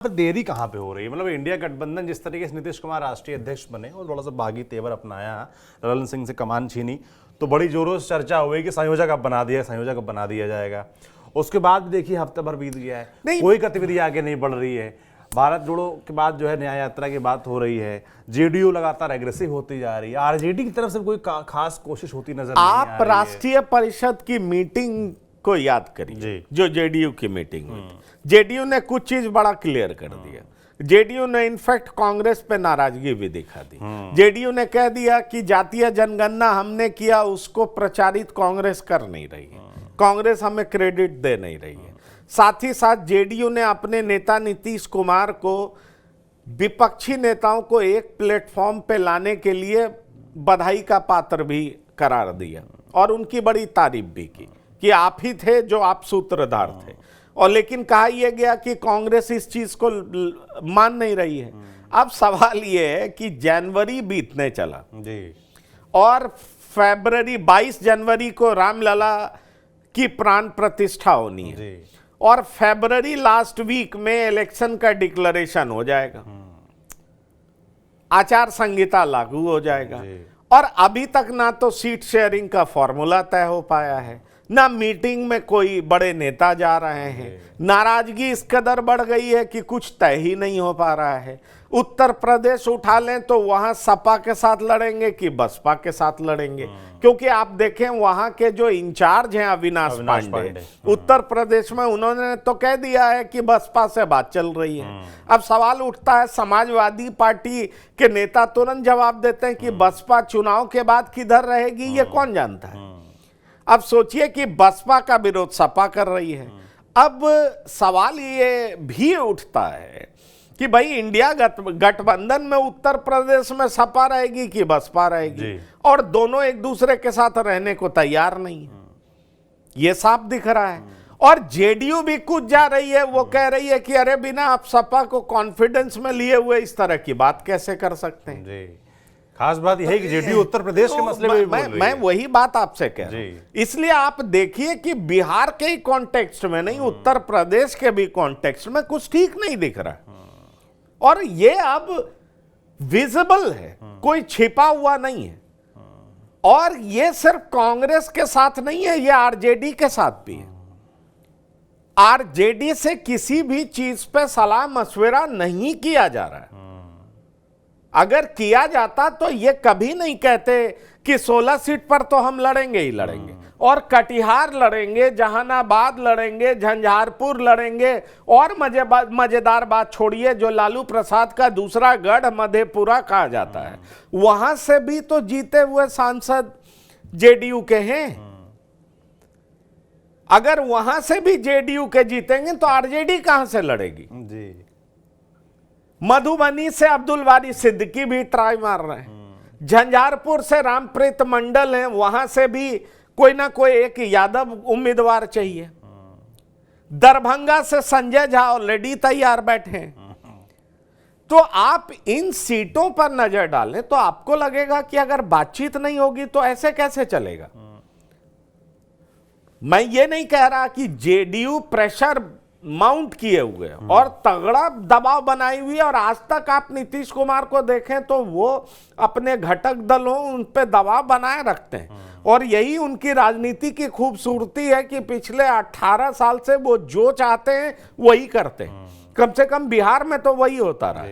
देरी कहाँ पे हो रही है? मतलब इंडिया गठबंधन जिस तरीके से नीतीश कुमार राष्ट्रीय अध्यक्ष बने और थोड़ा सा बागी तेवर अपनाया, ललन सिंह से कमान छीनी, तो बड़ी जोरों से चर्चा हुई कि संयोजक अब बना दिया जाएगा। उसके बाद भी देखिए हफ्ता भर बीत गया है, कोई गतिविधि आगे नहीं बढ़ रही है। भारत जोड़ो के बाद जो है न्याय यात्रा की बात हो रही है, जेडीयू लगातार एग्रेसिव होती जा रही है, आरजेडी की तरफ से कोई खास कोशिश होती नजर नहीं आ रही है। आप राष्ट्रीय परिषद की मीटिंग को याद करिए, जो जेडीयू की मीटिंग हुई थी। जेडीयू ने कुछ चीज बड़ा क्लियर कर दिया। जेडीयू ने इनफैक्ट कांग्रेस पे नाराजगी भी दिखा दी। जेडीयू ने कह दिया कि जातीय जनगणना हमने किया, उसको प्रचारित कांग्रेस कर नहीं रही है, कांग्रेस हमें क्रेडिट दे नहीं रही है। साथ ही साथ जेडीयू ने अपने नेता नीतीश कुमार को विपक्षी नेताओं को एक प्लेटफॉर्म पे लाने के लिए बधाई का पात्र भी करार दिया और उनकी बड़ी तारीफ भी की कि आप ही थे जो आप सूत्रधार थे। और लेकिन कहा यह गया कि कांग्रेस इस चीज को मान नहीं रही है। अब सवाल यह है कि जनवरी बीतने चला जी, और फरवरी 22 जनवरी को रामलला की प्राण प्रतिष्ठा होनी है जी। और फरवरी लास्ट वीक में इलेक्शन का डिक्लेरेशन हो जाएगा, आचार संहिता लागू हो जाएगा। और अभी तक ना तो सीट शेयरिंग का फॉर्मूला तय हो पाया है, ना मीटिंग में कोई बड़े नेता जा रहे हैं। नाराजगी इस कदर बढ़ गई है कि कुछ तय ही नहीं हो पा रहा है। उत्तर प्रदेश उठा लें तो वहां सपा के साथ लड़ेंगे कि बसपा के साथ लड़ेंगे, क्योंकि आप देखें वहां के जो इंचार्ज हैं अविनाश पांडे, उत्तर प्रदेश में उन्होंने तो कह दिया है कि बसपा से बात चल रही है। अब सवाल उठता है, समाजवादी पार्टी के नेता तुरंत जवाब देते हैं कि बसपा चुनाव के बाद किधर रहेगी ये कौन जानता है। अब सोचिए कि बसपा का विरोध सपा कर रही है। अब सवाल ये भी उठता है कि भाई इंडिया गठबंधन में उत्तर प्रदेश में सपा रहेगी कि बसपा रहेगी, और दोनों एक दूसरे के साथ रहने को तैयार नहीं है, ये साफ दिख रहा है। और जेडीयू भी कूद जा रही है, वो कह रही है कि अरे बिना आप सपा को कॉन्फिडेंस में लिए हुए इस तरह की बात कैसे कर सकते हैं। जी। खास बात यह है कि जेडीयू उत्तर प्रदेश के मसले में मैं वही बात आपसे कह रहा हूं। इसलिए आप देखिए कि बिहार के ही कॉन्टेक्स्ट में नहीं, उत्तर प्रदेश के भी कॉन्टेक्स्ट में कुछ ठीक नहीं दिख रहा है। और ये अब विजिबल है, कोई छिपा हुआ नहीं है। और ये सिर्फ कांग्रेस के साथ नहीं है, ये आरजेडी के साथ भी है। आरजेडी से किसी भी चीज पे सलाह मशविरा नहीं किया जा रहा है। अगर किया जाता तो ये कभी नहीं कहते कि 16 सीट पर तो हम लड़ेंगे ही लड़ेंगे, और कटिहार लड़ेंगे, जहानाबाद लड़ेंगे, झंझारपुर लड़ेंगे। और मजेदार बात छोड़िए, जो लालू प्रसाद का दूसरा गढ़ मधेपुरा कहा जाता है, वहां से भी तो जीते हुए सांसद जेडीयू के हैं। अगर वहां से भी जेडीयू के जीतेंगे तो आरजेडी कहां से लड़ेगी जी। मधुबनी से अब्दुल वारी सिद्दीकी भी ट्राई मार रहे हैं, झंझारपुर से रामप्रीत मंडल हैं, वहां से भी कोई ना कोई एक यादव उम्मीदवार चाहिए। दरभंगा से संजय झा ऑलरेडी तैयार बैठे हैं। तो आप इन सीटों पर नजर डालें तो आपको लगेगा कि अगर बातचीत नहीं होगी तो ऐसे कैसे चलेगा। मैं ये नहीं कह रहा कि जेडीयू प्रेशर माउंट किए हुए और तगड़ा दबाव बनाई हुई है, और आज तक आप नीतीश कुमार को देखें तो वो अपने घटक दलों उन पे दबाव बनाए रखते हैं। और यही उनकी राजनीति की खूबसूरती है कि पिछले 18 साल से वो जो चाहते हैं वही करते हैं। कम से कम बिहार में तो वही होता रहा।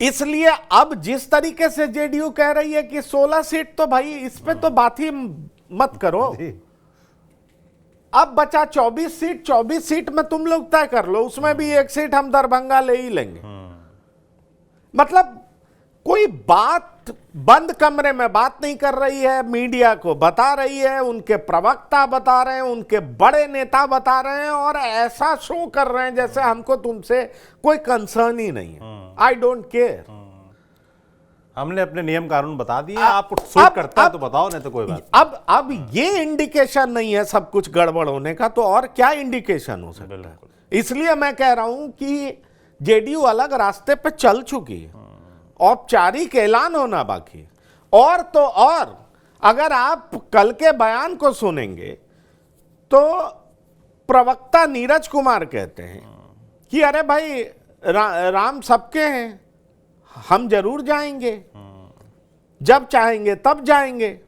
इसलिए अब जिस तरीके से जेडीयू कह रही है कि 16 सीट, तो भाई इस पे तो बात ही मत करो। अब बचा 24 सीट, 24 सीट में तुम लोग तय कर लो, उसमें भी एक सीट हम दरभंगा ले ही लेंगे। मतलब कोई बात बंद कमरे में बात नहीं कर रही है, मीडिया को बता रही है, उनके प्रवक्ता बता रहे हैं, उनके बड़े नेता बता रहे हैं, और ऐसा शो कर रहे हैं जैसे हमको तुमसे कोई कंसर्न ही नहीं है। आई डोंट केयर, हमने अपने नियम कानून बता दिए, आप सूट करता है तो बताओ, नहीं तो कोई बात। अब ये इंडिकेशन नहीं है सब कुछ गड़बड़ होने का, तो और क्या इंडिकेशन हो सकता है। इसलिए मैं कह रहा हूं कि जेडीयू अलग रास्ते पे चल चुकी है, औपचारिक ऐलान होना बाकी। और तो और अगर आप कल के बयान को सुनेंगे तो प्रवक्ता नीरज कुमार कहते हैं कि अरे भाई राम सबके हैं, हम जरूर जाएंगे, जब चाहेंगे तब जाएंगे।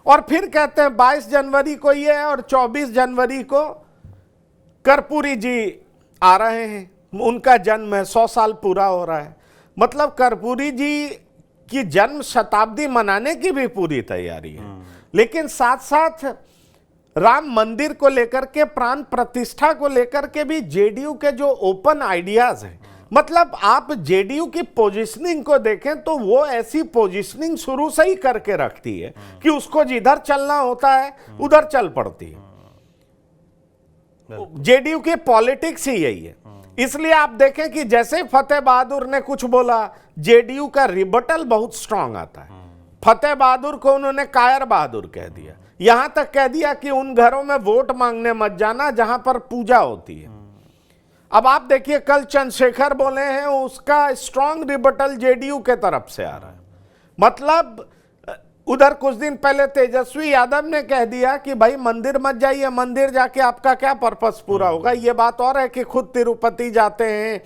और फिर कहते हैं 22 जनवरी को ये है और 24 जनवरी को कर्पूरी जी आ रहे हैं, उनका जन्म है, 100 साल पूरा हो रहा है। मतलब कर्पूरी जी की जन्म शताब्दी मनाने की भी पूरी तैयारी है। लेकिन साथ साथ राम मंदिर को लेकर के, प्राण प्रतिष्ठा को लेकर के भी जेडीयू के जो ओपन आइडियाज हैं, मतलब आप जेडीयू की पोजीशनिंग को देखें तो वो ऐसी पोजीशनिंग शुरू से ही करके रखती है कि उसको जिधर चलना होता है उधर चल पड़ती है। जेडीयू की पॉलिटिक्स ही यही है। इसलिए आप देखें कि जैसे फतेह बहादुर ने कुछ बोला, जेडीयू का रिबटल बहुत स्ट्रांग आता है। फतेह बहादुर को उन्होंने कायर बहादुर कह दिया, यहां तक कह दिया कि उन घरों में वोट मांगने मत जाना जहां पर पूजा होती है। अब आप देखिए कल चंद्रशेखर बोले हैं, उसका स्ट्रांग रिबटल जेडीयू के तरफ से आ रहा है। मतलब उधर कुछ दिन पहले तेजस्वी यादव ने कह दिया कि भाई मंदिर मत जाइए, मंदिर जाके आपका क्या पर्पस पूरा होगा। ये बात और है कि खुद तिरुपति जाते हैं,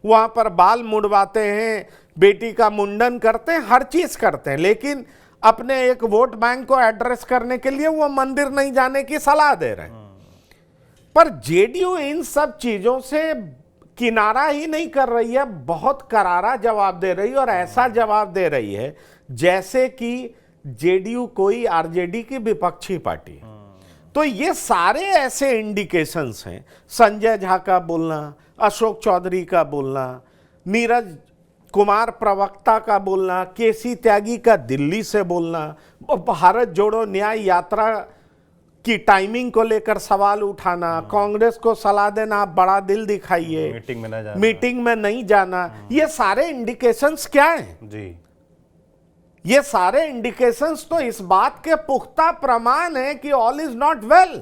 वहां पर बाल मुड़वाते हैं, बेटी का मुंडन करते हैं, हर चीज करते हैं, लेकिन अपने एक वोट बैंक को एड्रेस करने के लिए वो मंदिर नहीं जाने की सलाह दे रहे हैं। पर जेडीयू इन सब चीजों से किनारा ही नहीं कर रही है, बहुत करारा जवाब दे रही है। और ऐसा जवाब दे रही है जैसे कि जेडीयू कोई आरजेडी की विपक्षी पार्टी है। तो ये सारे ऐसे इंडिकेशंस हैं, संजय झा का बोलना, अशोक चौधरी का बोलना, नीरज कुमार प्रवक्ता का बोलना, केसी त्यागी का दिल्ली से बोलना, भारत जोड़ो न्याय यात्रा की टाइमिंग को लेकर सवाल उठाना, कांग्रेस को सलाह देना आप बड़ा दिल दिखाइए, मीटिंग में नहीं जाना, ये सारे इंडिकेशंस क्या हैं जी? ये सारे इंडिकेशंस तो इस बात के पुख्ता प्रमाण है कि ऑल इज नॉट वेल।